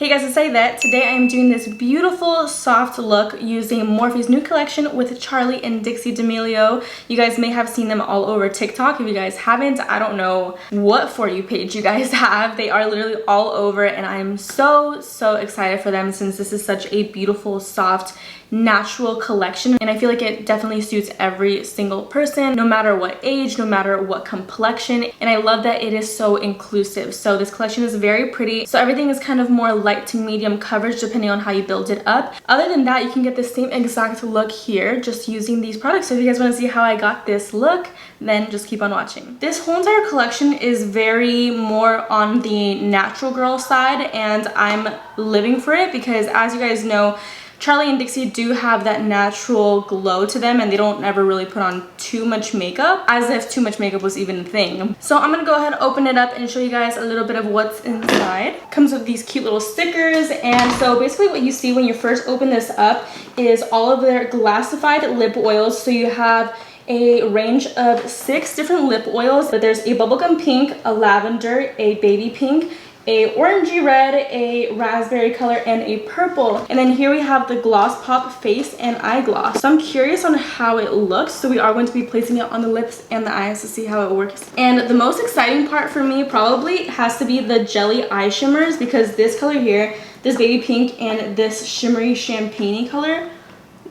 Hey guys, it's Aidette. Today I am doing this beautiful soft look using Morphe's new collection with Charli and Dixie D'Amelio. You guys may have seen them all over TikTok. If you guys haven't, I don't know what For You page you guys have. They are literally all over and I am so excited for them since this is such a beautiful, soft, natural collection, and I feel like it definitely suits every single person, no matter what age, no matter what complexion, and I love that it is so inclusive. So this collection is very pretty, so everything is kind of more light to medium coverage depending on how you build it up. Other than that, you can get the same exact look here just using these products. So if you guys want to see how I got this look, then just keep on watching. This whole entire collection is very more on the natural girl side, and I'm living for it because, as you guys know, Charli and Dixie do have that natural glow to them and they don't ever really put on too much makeup, as if too much makeup was even a thing. So I'm gonna go ahead and open it up and show you guys a little bit of what's inside. It comes with these cute little stickers, and so basically what you see when you first open this up is all of their glassified lip oils. So you have a range of 6 different lip oils, but there's a bubblegum pink, a lavender, a baby pink, a orangey red, a raspberry color, and a purple. And then here we have the Gloss Pop Face and Eye Gloss. So I'm curious on how it looks, so we are going to be placing it on the lips and the eyes to see how it works. And the most exciting part for me probably has to be the jelly eye shimmers, because this color here, this baby pink and this shimmery champagne color,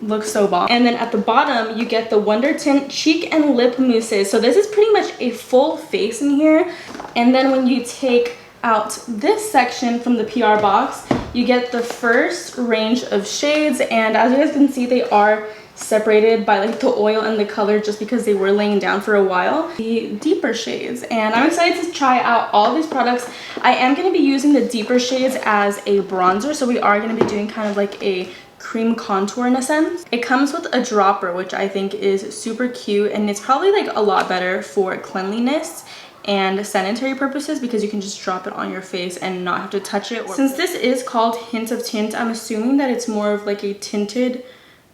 looks so bomb. And then at the bottom you get the Wonder Tint cheek and lip mousses. So this is pretty much a full face in here. And then when you take out this section from the PR box, you get the first range of shades, and as you guys can see, they are separated by like the oil and the color just because they were laying down for a while. The deeper shades, and I'm excited to try out all these products. I am going to be using the deeper shades as a bronzer, so we are going to be doing kind of like a cream contour in a sense. It comes with a dropper, which I think is super cute, and it's probably like a lot better for cleanliness and sanitary purposes because you can just drop it on your face and not have to touch it. Since this is called Hint of Tint, I'm assuming that it's more of like a tinted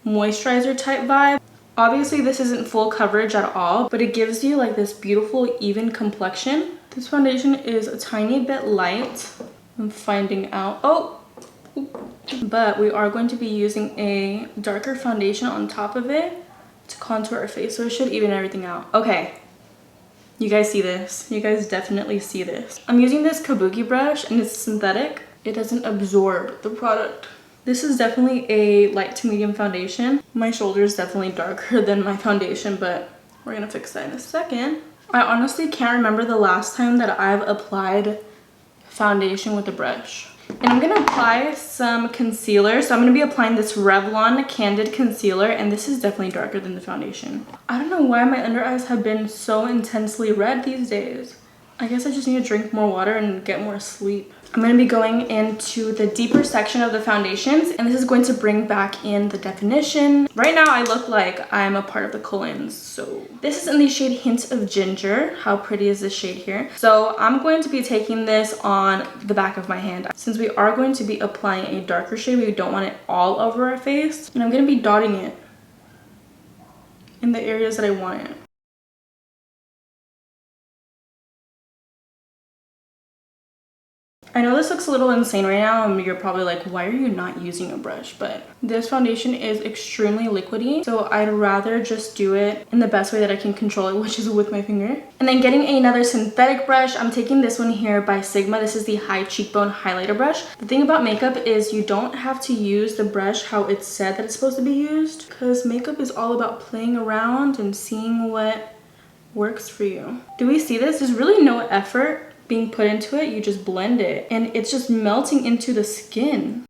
moisturizer type vibe. Obviously this isn't full coverage at all, but it gives you like this beautiful even complexion. This foundation is a tiny bit light. I'm finding out. But we are going to be using a darker foundation on top of it to contour our face, so it should even everything out. Okay. You guys see this? You guys definitely see this. I'm using this kabuki brush and it's synthetic. It doesn't absorb the product. This is definitely a light to medium foundation. My shoulder is definitely darker than my foundation, but we're gonna fix that in a second. I honestly can't remember the last time that I've applied foundation with a brush. And I'm gonna apply some concealer. So I'm gonna be applying this Revlon Candid Concealer, and this is definitely darker than the foundation. I don't know why my under eyes have been so intensely red these days. I guess I just need to drink more water and get more sleep. I'm going to be going into the deeper section of the foundations, and this is going to bring back in the definition. Right now I look like I'm a part of the Collins. So this is in the shade Hint of Ginger. How pretty is this shade here? So I'm going to be taking this on the back of my hand. Since we are going to be applying a darker shade, we don't want it all over our face. And I'm going to be dotting it in the areas that I want it. I know this looks a little insane right now and you're probably like, why are you not using a brush? But this foundation is extremely liquidy, so I'd rather just do it in the best way that I can control it, which is with my finger. And then getting another synthetic brush, I'm taking this one here by Sigma. This is the High Cheekbone Highlighter Brush. The thing about makeup is you don't have to use the brush how it's said that it's supposed to be used, because makeup is all about playing around and seeing what works for you. Do we see this? There's really no effort being put into it. You just blend it and it's just melting into the skin.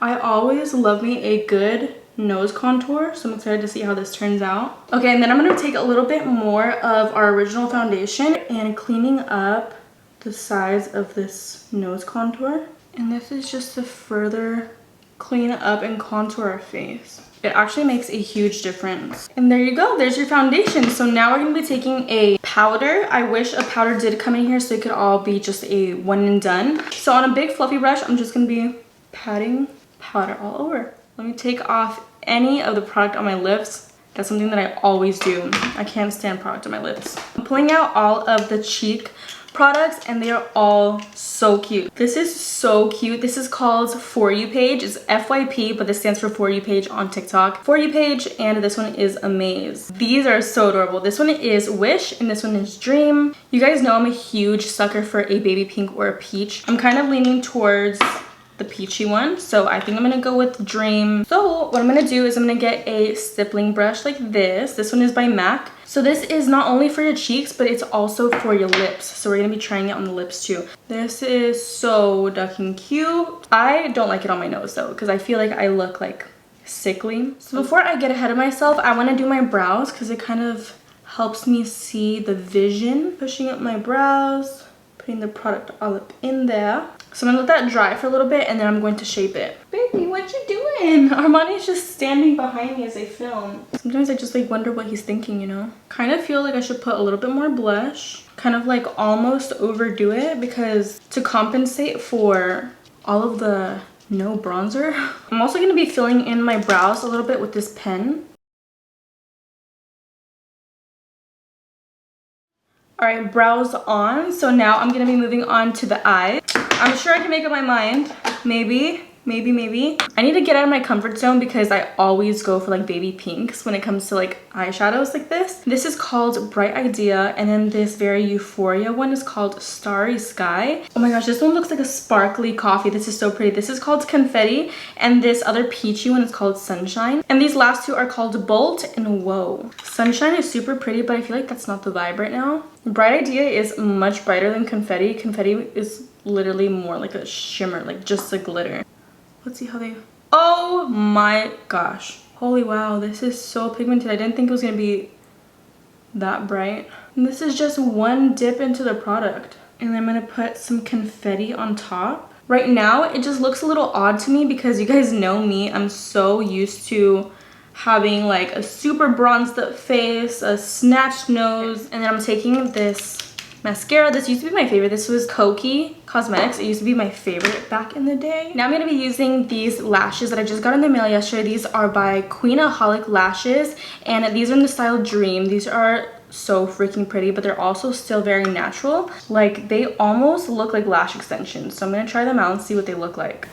I always love me a good nose contour, so I'm excited to see how this turns out. Okay, and then I'm going to take a little bit more of our original foundation and cleaning up the sides of this nose contour, and this is just to further clean up and contour our face. It actually makes a huge difference. And there you go, there's your foundation. So now we're gonna be taking a powder. I wish a powder did come in here so it could all be just a one and done. So on a big fluffy brush, I'm just gonna be patting powder all over. Let me take off any of the product on my lips That's something that I always do. I can't stand product on my lips. I'm pulling out all of the cheek products and they are all so cute. This is so cute. This is called For You Page. It's FYP, but this stands for For You Page on TikTok. For You Page, and this one is Amaze. These are so adorable. This one is Wish and this one is Dream. You guys know I'm a huge sucker for a baby pink or a peach. I'm kind of leaning towards the peachy one, so I think I'm gonna go with Dream. So what I'm gonna do is I'm gonna get a stippling brush like this. This one is by MAC. So this is not only for your cheeks, but it's also for your lips. So we're gonna be trying it on the lips too. This is so ducking cute. I don't like it on my nose though, because I feel like I look like sickly. So before I get ahead of myself, I wanna do my brows because it kind of helps me see the vision. Pushing up my brows, putting the product all up in there. So I'm gonna let that dry for a little bit and then I'm going to shape it. Baby, what you doing? Armani's just standing behind me as I film. Sometimes I just like wonder what he's thinking, you know? Kind of feel like I should put a little bit more blush. Kind of like almost overdo it because to compensate for all of the no bronzer. I'm also gonna be filling in my brows a little bit with this pen. All right, brows on. So now I'm gonna be moving on to the eyes. I'm sure I can make up my mind. Maybe. I need to get out of my comfort zone because I always go for like baby pinks when it comes to like eyeshadows like this. This is called Bright Idea, and then this very Euphoria one is called Starry Sky. Oh my gosh, this one looks like a sparkly coffee. This is so pretty. This is called Confetti, and this other peachy one is called Sunshine. And these last two are called Bolt and Whoa. Sunshine is super pretty, but I feel like that's not the vibe right now. Bright Idea is much brighter than Confetti. Confetti is literally more like a shimmer, like just a glitter. Let's see how they... Oh my gosh. Holy wow, this is so pigmented. I didn't think it was gonna be that bright. And this is just one dip into the product. And then I'm gonna put some confetti on top. Right now, it just looks a little odd to me because you guys know me. I'm so used to having like a super bronzed up face, a snatched nose, and then I'm taking this mascara. This used to be my favorite. This was Koki Cosmetics. It used to be my favorite back in the day. Now I'm going to be using these lashes that I just got in the mail yesterday. These are by Queenaholic Lashes, and these are in the style Dream. These are so freaking pretty, but they're also still very natural. Like, they almost look like lash extensions. So I'm going to try them out and see what they look like.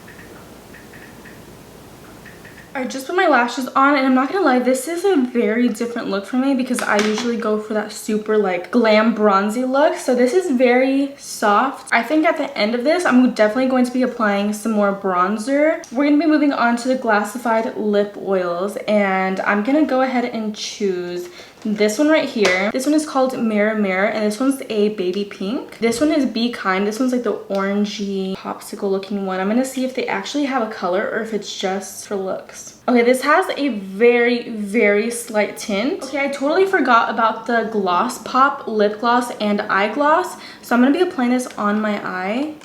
I just put my lashes on, and I'm not gonna lie, this is a very different look for me because I usually go for that super like glam bronzy look. So this is very soft. I think at the end of this, I'm definitely going to be applying some more bronzer. We're gonna be moving on to the Glassified lip oils, and I'm gonna go ahead and choose this one right here. This one is called Mirror Mirror, and this one's a baby pink. This one is Be Kind. This one's like the orangey popsicle looking one. I'm gonna see if they actually have a color or if it's just for looks. Okay, this has a very slight tint. Okay, I totally forgot about the Gloss Pop lip gloss and eye gloss. So I'm gonna be applying this on my eye,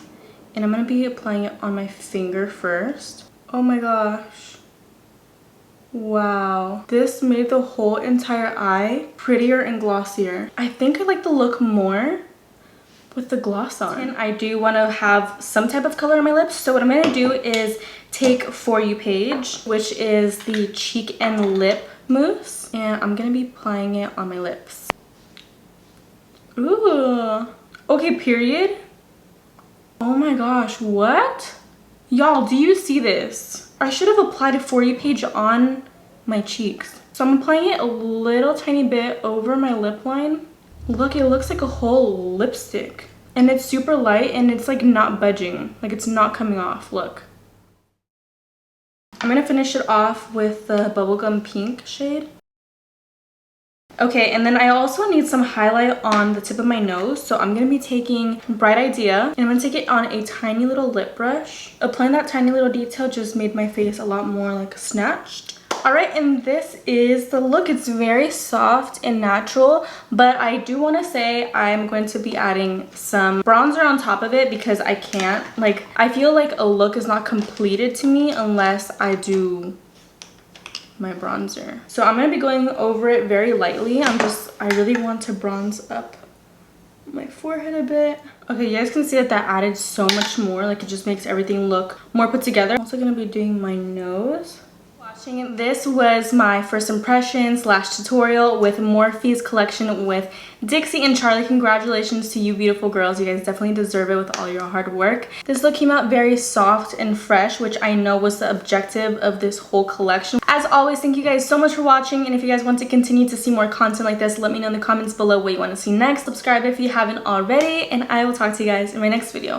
and I'm gonna be applying it on my finger first. Oh my gosh. Wow, this made the whole entire eye prettier and glossier. I think I like the look more with the gloss on. And I do want to have some type of color on my lips, so what I'm going to do is take For You Page, which is the cheek and lip mousse, and I'm going to be applying it on my lips. Ooh, okay, period. Oh my gosh, what? Y'all, do you see this? I should have applied a For You Page on my cheeks. So I'm applying it a little tiny bit over my lip line. Look, it looks like a whole lipstick. And it's super light and it's like not budging. Like it's not coming off, look. I'm gonna finish it off with the Bubblegum Pink shade. Okay, and then I also need some highlight on the tip of my nose. So I'm going to be taking Bright Idea, and I'm going to take it on a tiny little lip brush. Applying that tiny little detail just made my face a lot more like snatched. Alright, and this is the look. It's very soft and natural, but I do want to say I'm going to be adding some bronzer on top of it because I can't. Like, I feel like a look is not completed to me unless I do my bronzer. So I'm going to be going over it very lightly. I really want to bronze up my forehead a bit. Okay, you guys can see that added so much more. Like, it just makes everything look more put together. I'm also going to be doing my nose. watching. This was my first impression / tutorial with Morphe's collection with Dixie and Charli. Congratulations to you beautiful girls. You guys definitely deserve it with all your hard work. This look came out very soft and fresh, which I know was the objective of this whole collection. As always, thank you guys so much for watching, and if you guys want to continue to see more content like this, let me know in the comments below what you want to see next. Subscribe if you haven't already, and I will talk to you guys in my next video.